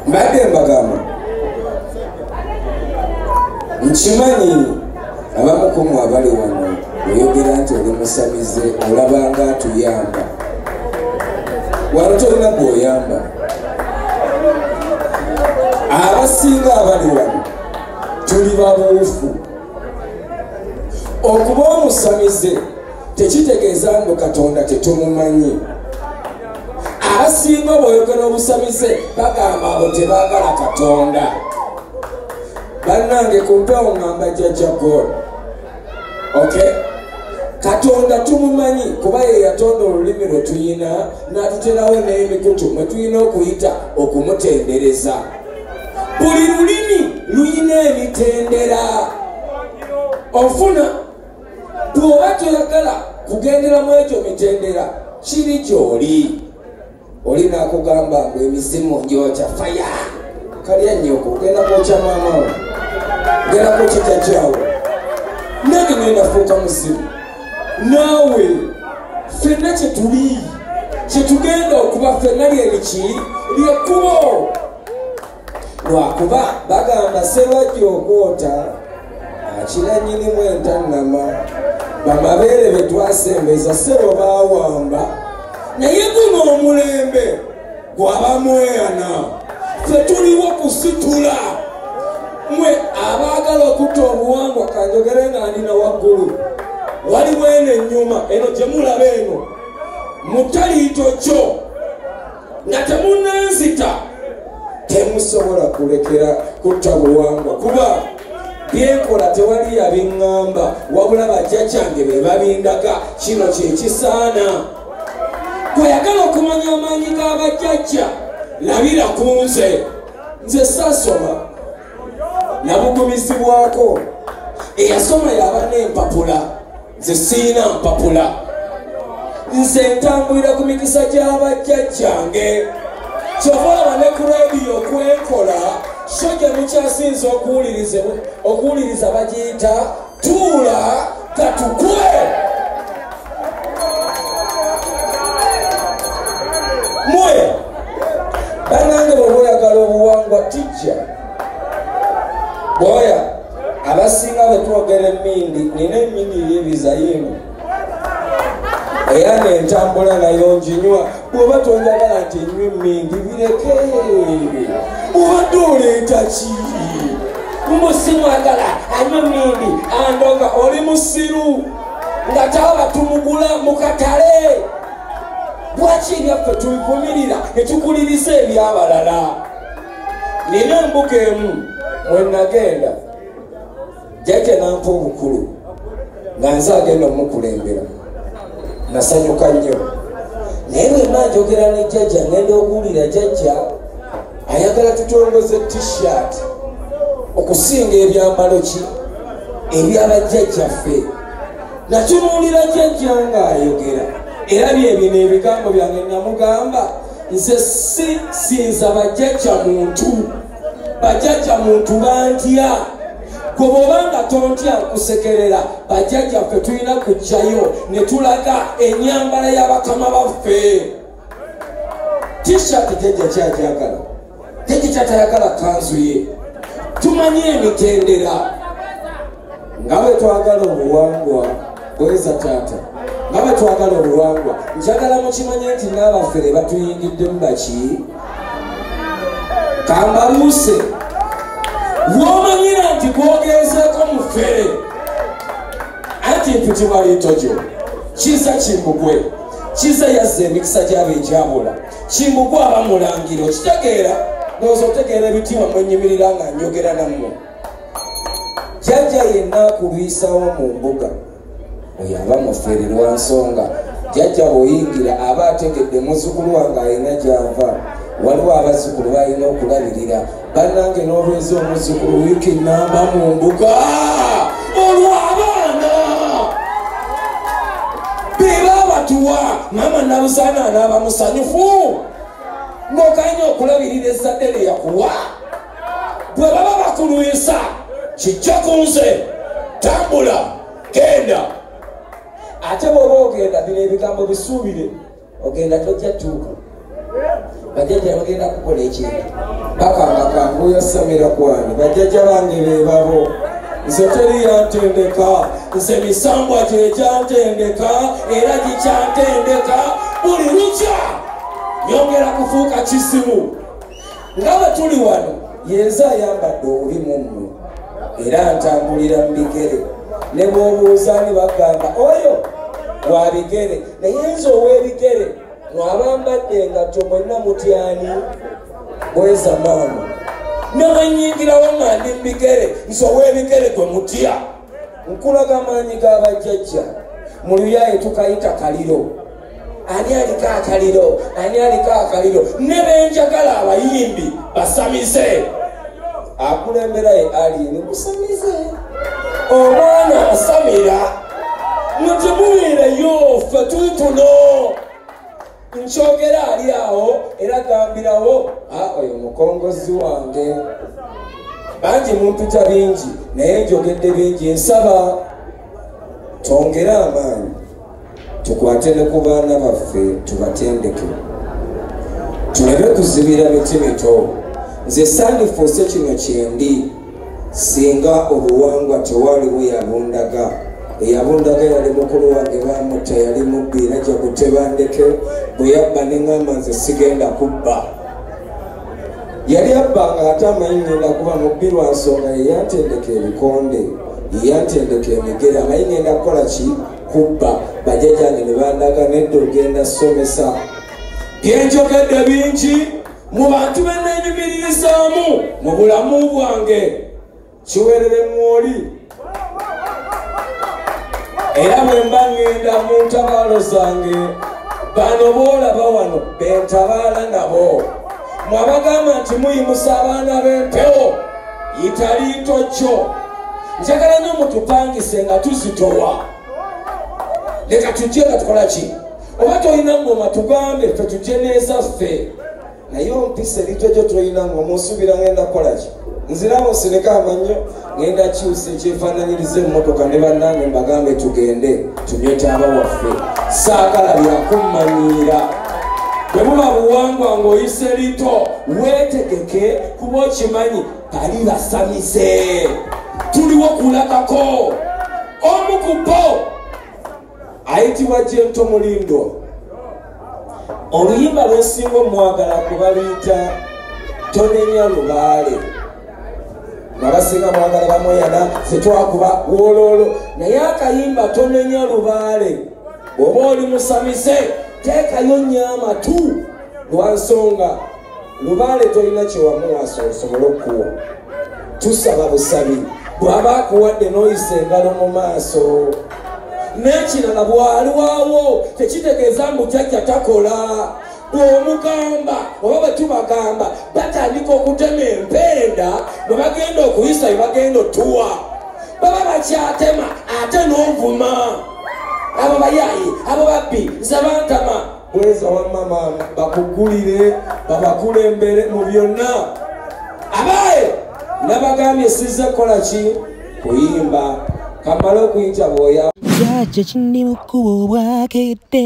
mbadde mbagamba nkimanyi abamukumu abali wano oyogera nti oli musamize olabanga atuyamba wano tolina gweoyamba abasinga abali wano tuli babuufu okuba omusamize tekitegeeza ngo Katonda tetumumanyi abasinga bw'oyogera obusamize bagamba abo tebaagala Katonda bannange kumpewo ngamba jjajja God okay Katonda tumumanyi kuba ye yatonda olulimi lwe tuyina n'atuterawo n'emikutu mwe tuyina okuyita okumutendereza buli lulimi luyina emitendera ofuna bw'oba toyagala kugendera mu ekyo mitendera kiri gy'oli oli nakugamba ngo emizimu njokya faya kalya nnyoko ogenda kwokya maama we ogenda kwokya jjajjaawo nange ngenda fuuka muzimu naawe ffenna kyetuli kyetugenda okuba ffenna lyeriki lyekkubo lwakuba bagamba sebajja okwota akira nnyinimu entannama bamabeere be twasembeza sebo baawamba naye guno omulembe gwabamweyana ffe tuliwo kusitula mwe abaagala okutta obuwangwa kanjogere nga ndina waggulu waliwo eno ennyuma eno gyemulaba eno mutaliito kyo nga temunnanzita temusobola kulekera kutta buwangwa kuba byenkola tewali yabiŋŋamba wabula bajjajjange be babindaga kino kyekisaana kweyagala okumanya amaanyi g'abajjajja labira ku nze saasoma nabugumizibwako eyasoma yaba n'empapula nze siina mpapula nze ntambulira ku mikisa gy'abajjajjange kyova olaba ne ku rediyo kwenkola so gye mukyasinza okuwuliriza bagiyita tuula katukwe mwe bannange bw'oba oyagala obuwangwa tijja bwoya abasinga betwogera emmindi nina emmindi y'ebizayimu era nentambula nayo njinywa bw'oba tonjagala nti nywa emmindi bireke obadde oleeta ki mbusimwagala anywa emmindi andonga oli musiru nga taaba tumugula mu katale lwaki ebyaffe tubivumirira netukuliriza ebyabalala nina embuga emu mwenagenda jjajja nampa obukulu nga nze agenda omukulembera nasanyuka nnyo naye bwemba njogera ne jjajja ngenda okuwulira jjajja ayagala tutongoze t-shirt okusinga ebyambalo ki ebyabajjajjaffe natunuulira jjajja ng'ayogera era byebino ebigambo byange namugamba nze sinza bajjajja muntu bantya gwe bw'obanga tontya nkusekerera bajjajjaffe tulina kujjayo ne tulaga ennyambala y'abakama baffe t-shirt jjajja kyagyagala jjajja kyatayagala kanzu ye tumanyi emitendera nga bwe twagala obuwangwa bweza taata nga bwe twagala obuwangwa njagala mukimanye nti n'abaffere batuyingiddemu baki kambaluuse lw'omanyira nti gwogezeeko muffere anti mpitibwa liitojo kiza kimbugwe kiza yazza emikisa gyabo egyabula kimbugwe abamulangira okitegeera ndowooza otegeera ebitiibwa mwenyimirira nga njogera nammwe jjajja yenna akulwisawo mu mbuga oyo aba muffere lwa nsonga jjajja bw'oyingira aba ategedde muzzukulu wange alina gy'ava waliwo abazzukulu balina okulabirira bannange n'olweza omuzzukulu wiiki namba mu mbuga olwo abaana beba abatuwa maama nabusaana anaaba musanyufu ng'okanya okulabirira ezzadde lye yakuwa bwe baba bakulwisa kijja ku nze tambula genda ate bw'oba ogenda bino ebigambo bisuubire ogenda tojja tuuka bajjajja bagenda kukola ekintu bakanga kanguyo samira kwani bajjajja bange bebabo nze teri yantendeka nze misambwa gyekyantendeka era gikyantendeka buli lukya nyongera kufuuka kisimu nga bwe tuli wano yenza ayambadde oli mummwe era ntambulira mu bigere ne bw'obuuza ne bagamba oyo wa bigere naye nze ow'ebigere mwabambadde engatto mwenna mutyani bweza maama ne bwenyingirawo nga ndi mu bigere nze ow'ebigere gwe mutya nkulaga amaanyi g'abajjajja mu luyaye tukayita kaliro ani aliko akaliro ani aliko akaliro ne benjagala abayimbi basamize akulembera ye alini musamize omwana asamira mutemulireyo ffe tutuno nkyogera ali awo era gambirawo oyo mukongozi wange bangi mumpita bingi naye njogedde bingi nsaba twongere amaanyi tukwate ne ku baana baffe tubatendeke tulabe kuzibira miti mito nze sandifuuse kino kyendi singa obuwangwa tewaliwo yabundaga eyabundaga yali mukulu wange bamutta yali mubbi najja kutebandeke bwe yabba neŋŋamba nze sigenda kubba yali abbanga ate amanyi ngenda kuba mubbi lwa nsonga yeyantendeka ebikonde yeyantendeka emigere amanyi ngenda kukola ki kubba bajjajjange ne bandaga nedda ogenda somesa byenjogedde bingi mu bantu bennenyumirizaamu mu bulamu bwange kiwerere mwoli era bwe mba ŋŋenda mu ntabaalo zange bano boolaba wano bentabaala nabo mwabagamba nti muyimusa abaana b'empewo yitaliito kyo njagala nnyo mutupangise nga tuzitowa leka tujje nga tukola ki oba tolina ngoma tugambe tetujje n'ezaffe naye ompisa erito gyo tolina ngoma osuubira ngenda kukola ki nzirawo sireka amannyo ngenda kyusa ekyefaananyiriza emmotoka ne bannange mbagambe tugende tunywe taaba waffe saagala byakummanyiira bwe buba buwangwa ng'oyise lito weetegeke kuba okimanyi bali basamise tuliwo kulagako omu ku bo ayitibwa Jento Mulindo oluyimba lwesinga omwagala kuba luyita tonenya lubaale nga basinga mwagala bamweyana zetwakuba wololo naye akayimba tonenya lubaale oba oli musamise teekayo nnyo amatu lwa nsonga lubaale tolina kyewamuwasa osobole okuwa tusaba busabi bw'aba akuwadde n'oyisa engalo mu maaso n'ekirala bw'aliwawo tekitegeeza mujjajja takola bw'omugamba oba bwe tubagamba batandika okutema empenda bwe bagenda okuyisa bye bagenda otuwa baba bakyatema ate n'ovuma abo bayayi abo babbi zabantama bweza wamama bakugulire babakulembere mu byonna abaye nabagambye sizze kukola ki kuyimba kamala okuyita bwoya Jaja chindi mukubo bwakete